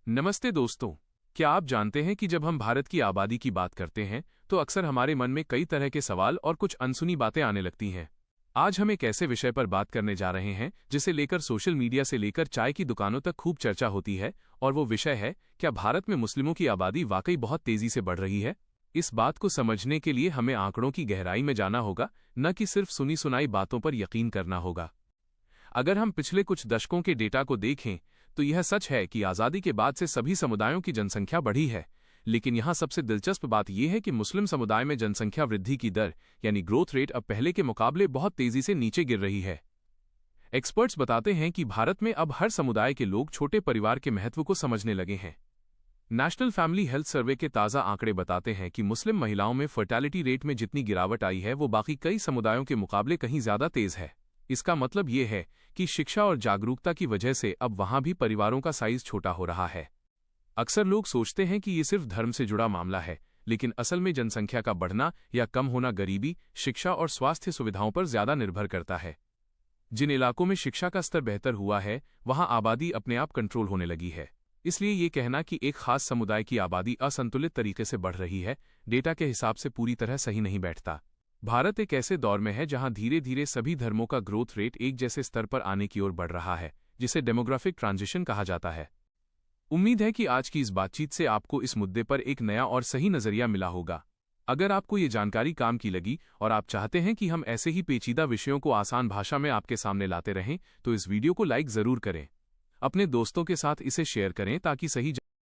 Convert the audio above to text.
नमस्ते दोस्तों। क्या आप जानते हैं कि जब हम भारत की आबादी की बात करते हैं तो अक्सर हमारे मन में कई तरह के सवाल और कुछ अनसुनी बातें आने लगती हैं। आज हम एक ऐसे विषय पर बात करने जा रहे हैं जिसे लेकर सोशल मीडिया से लेकर चाय की दुकानों तक खूब चर्चा होती है, और वो विषय है, क्या भारत में मुस्लिमों की आबादी वाकई बहुत तेजी से बढ़ रही है। इस बात को समझने के लिए हमें आंकड़ों की गहराई में जाना होगा, न कि सिर्फ सुनी सुनाई बातों पर यकीन करना होगा। अगर हम पिछले कुछ दशकों के डेटा को देखें तो यह सच है कि आज़ादी के बाद से सभी समुदायों की जनसंख्या बढ़ी है, लेकिन यहाँ सबसे दिलचस्प बात यह है कि मुस्लिम समुदाय में जनसंख्या वृद्धि की दर यानी ग्रोथ रेट अब पहले के मुकाबले बहुत तेजी से नीचे गिर रही है। एक्सपर्ट्स बताते हैं कि भारत में अब हर समुदाय के लोग छोटे परिवार के महत्व को समझने लगे हैं। नेशनल फैमिली हेल्थ सर्वे के ताज़ा आंकड़े बताते हैं कि मुस्लिम महिलाओं में फर्टिलिटी रेट में जितनी गिरावट आई है वो बाकी कई समुदायों के मुकाबले कहीं ज्यादा तेज है। इसका मतलब ये है कि शिक्षा और जागरूकता की वजह से अब वहां भी परिवारों का साइज छोटा हो रहा है। अक्सर लोग सोचते हैं कि ये सिर्फ धर्म से जुड़ा मामला है, लेकिन असल में जनसंख्या का बढ़ना या कम होना गरीबी, शिक्षा और स्वास्थ्य सुविधाओं पर ज्यादा निर्भर करता है। जिन इलाकों में शिक्षा का स्तर बेहतर हुआ है वहां आबादी अपने आप कंट्रोल होने लगी है। इसलिए ये कहना कि एक खास समुदाय की आबादी असंतुलित तरीके से बढ़ रही है, डेटा के हिसाब से पूरी तरह सही नहीं बैठता। भारत एक ऐसे दौर में है जहां धीरे धीरे सभी धर्मों का ग्रोथ रेट एक जैसे स्तर पर आने की ओर बढ़ रहा है, जिसे डेमोग्राफिक ट्रांजिशन कहा जाता है। उम्मीद है कि आज की इस बातचीत से आपको इस मुद्दे पर एक नया और सही नजरिया मिला होगा। अगर आपको ये जानकारी काम की लगी और आप चाहते हैं कि हम ऐसे ही पेचीदा विषयों को आसान भाषा में आपके सामने लाते रहें, तो इस वीडियो को लाइक जरूर करें। अपने दोस्तों के साथ इसे शेयर करें ताकि सही